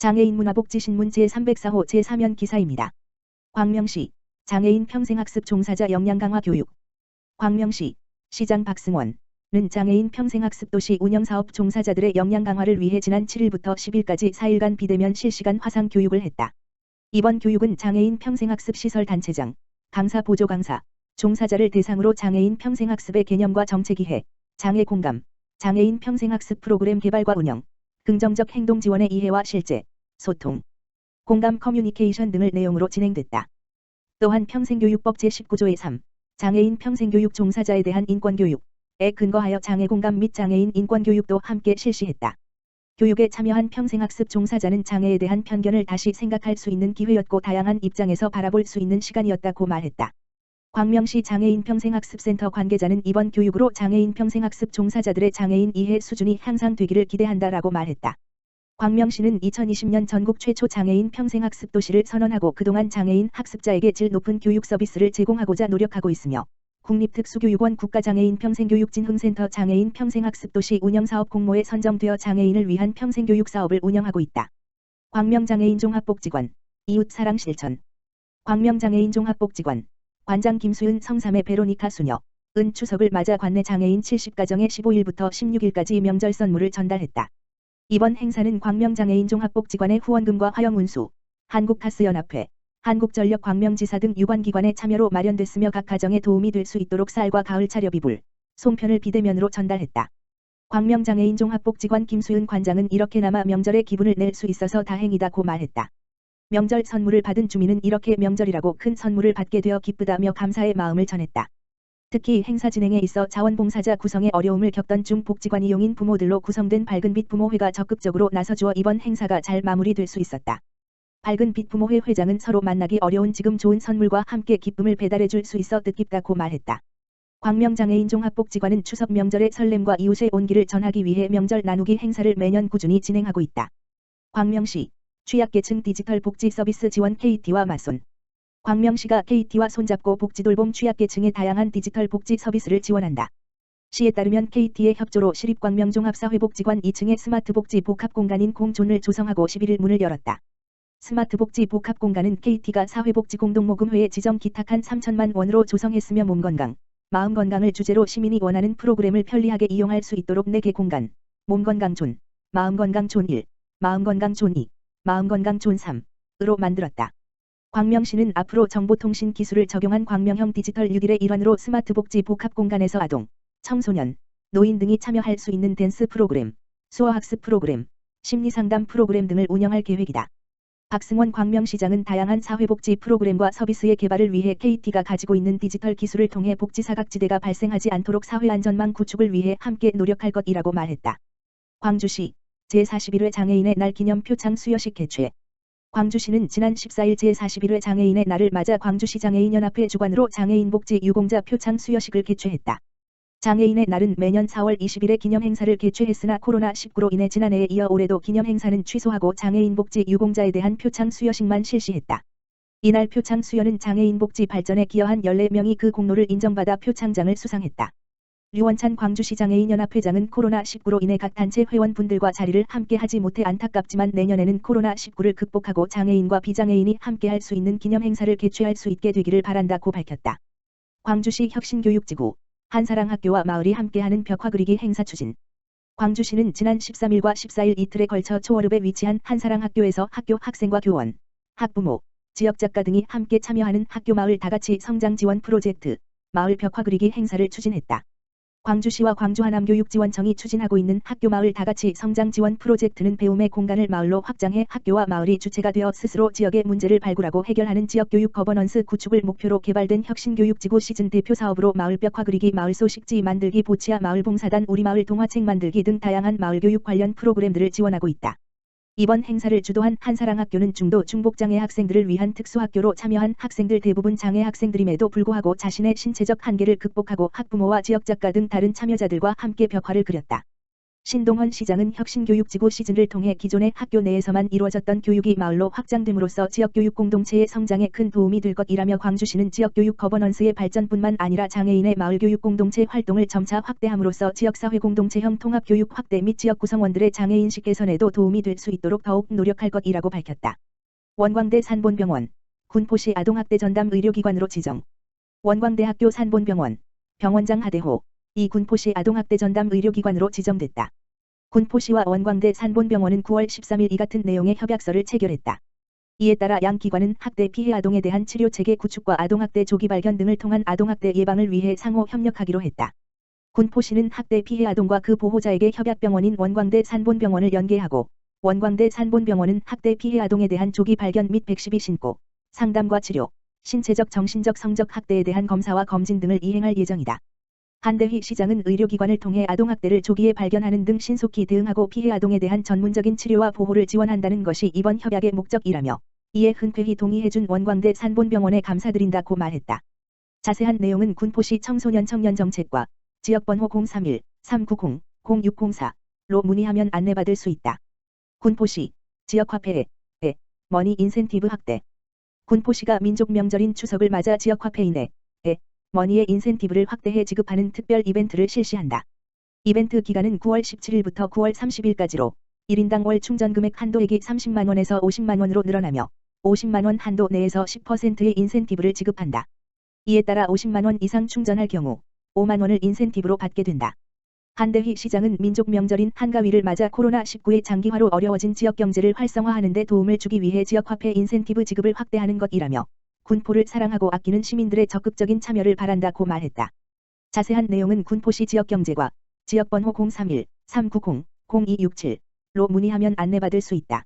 장애인 문화복지신문 제304호 제3연 기사입니다. 광명시 장애인 평생학습 종사자 역량 강화 교육. 광명시 시장 박승원은 장애인 평생학습 도시 운영사업 종사자들의 역량 강화를 위해 지난 7일부터 10일까지 4일간 비대면 실시간 화상 교육을 했다. 이번 교육은 장애인 평생학습 시설 단체장, 강사 보조 강사, 종사자를 대상으로 장애인 평생학습의 개념과 정책 이해, 장애 공감, 장애인 평생학습 프로그램 개발과 운영, 긍정적 행동 지원의 이해와 실제, 소통, 공감 커뮤니케이션 등을 내용으로 진행됐다. 또한 평생교육법 제19조의 3, 장애인 평생교육 종사자에 대한 인권교육에 근거하여 장애 공감 및 장애인 인권교육도 함께 실시했다. 교육에 참여한 평생학습 종사자는 장애에 대한 편견을 다시 생각할 수 있는 기회였고 다양한 입장에서 바라볼 수 있는 시간이었다고 말했다. 광명시 장애인 평생학습센터 관계자는 이번 교육으로 장애인 평생학습 종사자들의 장애인 이해 수준이 향상되기를 기대한다라고 말했다. 광명시는 2020년 전국 최초 장애인 평생학습 도시를 선언하고 그동안 장애인 학습자에게 질 높은 교육 서비스를 제공하고자 노력하고 있으며 국립특수교육원 국가장애인 평생교육진흥센터 장애인 평생학습 도시 운영사업 공모에 선정되어 장애인을 위한 평생교육 사업을 운영하고 있다. 광명장애인 종합복지관, 이웃사랑 실천. 광명장애인 종합복지관 관장 김수윤 성삼의 베로니카 수녀, 은 추석을 맞아 관내 장애인 70가정에 15일부터 16일까지 명절 선물을 전달했다. 이번 행사는 광명장애인 종합복지관의 후원금과 화영운수, 한국가스연합회, 한국전력 광명지사 등 유관기관의 참여로 마련됐으며 각 가정에 도움이 될 수 있도록 쌀과 가을 차렵 이불, 송편을 비대면으로 전달했다. 광명장애인 종합복지관 김수윤 관장은 이렇게나마 명절에 기분을 낼 수 있어서 다행이다고 말했다. 명절 선물을 받은 주민은 이렇게 명절이라고 큰 선물을 받게 되어 기쁘다며 감사의 마음을 전했다. 특히 행사 진행에 있어 자원봉사자 구성에 어려움을 겪던 중복지관 이용인 부모들로 구성된 밝은빛 부모회가 적극적으로 나서주어 이번 행사가 잘 마무리될 수 있었다. 밝은빛 부모회 회장은 서로 만나기 어려운 지금 좋은 선물과 함께 기쁨을 배달해 줄 수 있어 뜻깊다고 말했다. 광명장애인 종합복지관은 추석 명절의 설렘과 이웃의 온기를 전하기 위해 명절 나누기 행사를 매년 꾸준히 진행하고 있다. 광명시 취약계층 디지털 복지 서비스 지원 KT와 맞손. 광명시가 KT와 손잡고 복지돌봄 취약계층의 다양한 디지털 복지 서비스를 지원한다. 시에 따르면 KT의 협조로 시립광명종합사회복지관 2층에 스마트복지 복합공간인 공존을 조성하고 11일 문을 열었다. 스마트복지 복합공간은 KT가 사회복지공동모금회에 지정 기탁한 3천만 원으로 조성했으며 몸건강, 마음건강을 주제로 시민이 원하는 프로그램을 편리하게 이용할 수 있도록 4개 공간, 몸건강존, 마음건강존 1, 마음건강존 2, 마음건강존 3으로 만들었다. 광명시는 앞으로 정보통신 기술을 적용한 광명형 디지털 뉴딜의 일환으로 스마트복지 복합공간에서 아동, 청소년, 노인 등이 참여할 수 있는 댄스 프로그램, 수어학습 프로그램, 심리상담 프로그램 등을 운영할 계획이다. 박승원 광명시장은 다양한 사회복지 프로그램과 서비스의 개발을 위해 KT가 가지고 있는 디지털 기술을 통해 복지 사각지대가 발생하지 않도록 사회안전망 구축을 위해 함께 노력할 것이라고 말했다. 광주시 제41회 장애인의 날 기념 표창 수여식 개최. 광주시는 지난 14일 제41회 장애인의 날을 맞아 광주시 장애인연합회 주관으로 장애인 복지 유공자 표창 수여식을 개최했다. 장애인의 날은 매년 4월 20일에 기념 행사를 개최했으나 코로나19로 인해 지난해에 이어 올해도 기념 행사는 취소하고 장애인 복지 유공자에 대한 표창 수여식만 실시했다. 이날 표창 수여는 장애인 복지 발전에 기여한 14명이 그 공로를 인정받아 표창장을 수상했다. 류원찬 광주시 장애인연합회장은 코로나19로 인해 각 단체 회원분들과 자리를 함께 하지 못해 안타깝지만 내년에는 코로나19를 극복하고 장애인과 비장애인이 함께할 수 있는 기념 행사를 개최할 수 있게 되기를 바란다고 밝혔다. 광주시 혁신교육지구 한사랑학교와 마을이 함께하는 벽화 그리기 행사 추진. 광주시는 지난 13일과 14일 이틀에 걸쳐 초월읍에 위치한 한사랑학교에서 학교 학생과 교원, 학부모, 지역작가 등이 함께 참여하는 학교 마을 다같이 성장 지원 프로젝트, 마을 벽화 그리기 행사를 추진했다. 광주시와 광주하남교육지원청이 추진하고 있는 학교 마을 다같이 성장 지원 프로젝트는 배움의 공간을 마을로 확장해 학교와 마을이 주체가 되어 스스로 지역의 문제를 발굴하고 해결하는 지역교육 거버넌스 구축을 목표로 개발된 혁신교육지구 시즌 대표 사업으로 마을 벽화 그리기, 마을 소식지 만들기, 보치아 마을 봉사단, 우리마을 동화책 만들기 등 다양한 마을교육 관련 프로그램들을 지원하고 있다. 이번 행사를 주도한 한사랑학교는 중도 중복장애 학생들을 위한 특수학교로 참여한 학생들 대부분 장애 학생들임에도 불구하고 자신의 신체적 한계를 극복하고 학부모와 지역작가 등 다른 참여자들과 함께 벽화를 그렸다. 신동헌 시장은 혁신교육지구 시즌을 통해 기존의 학교 내에서만 이루어졌던 교육이 마을로 확장됨으로써 지역교육 공동체의 성장에 큰 도움이 될 것이라며 광주시는 지역교육 거버넌스의 발전뿐만 아니라 장애인의 마을교육 공동체 활동을 점차 확대함으로써 지역사회 공동체형 통합교육 확대 및 지역 구성원들의 장애인식 개선에도 도움이 될 수 있도록 더욱 노력할 것이라고 밝혔다. 원광대 산본병원, 군포시 아동학대 전담 의료기관으로 지정. 원광대학교 산본병원, 병원장 하대호, 이 군포시 아동학대 전담 의료기관으로 지정됐다. 군포시와 원광대 산본병원은 9월 13일 이 같은 내용의 협약서를 체결했다. 이에 따라 양 기관은 학대 피해 아동에 대한 치료체계 구축과 아동학대 조기 발견 등을 통한 아동학대 예방을 위해 상호 협력하기로 했다. 군포시는 학대 피해 아동과 그 보호자에게 협약병원인 원광대 산본병원을 연계하고 원광대 산본병원은 학대 피해 아동에 대한 조기 발견 및 112 신고, 상담과 치료, 신체적 정신적 성적 학대에 대한 검사와 검진 등을 이행할 예정이다. 한대휘 시장은 의료기관을 통해 아동학대를 조기에 발견하는 등 신속히 대응하고 피해 아동에 대한 전문적인 치료와 보호를 지원한다는 것이 이번 협약의 목적이라며 이에 흔쾌히 동의해준 원광대 산본병원에 감사드린다고 말했다. 자세한 내용은 군포시 청소년 청년정책과 지역번호 031-390-0604로 문의하면 안내받을 수 있다. 군포시 지역화폐에 머니 인센티브 확대. 군포시가 민족 명절인 추석을 맞아 지역화폐인에 머니의 인센티브를 확대해 지급하는 특별 이벤트를 실시한다. 이벤트 기간은 9월 17일부터 9월 30일까지로 1인당 월 충전금액 한도액이 30만원에서 50만원으로 늘어나며 50만원 한도 내에서 10%의 인센티브를 지급한다. 이에 따라 50만원 이상 충전할 경우 5만원을 인센티브로 받게 된다. 한대휘 시장은 민족 명절인 한가위를 맞아 코로나19의 장기화로 어려워진 지역경제를 활성화하는 데 도움을 주기 위해 지역화폐 인센티브 지급을 확대하는 것이라며 군포를 사랑하고 아끼는 시민들의 적극적인 참여를 바란다고 말했다. 자세한 내용은 군포시 지역경제과 지역번호 031-390-0267로 문의하면 안내받을 수 있다.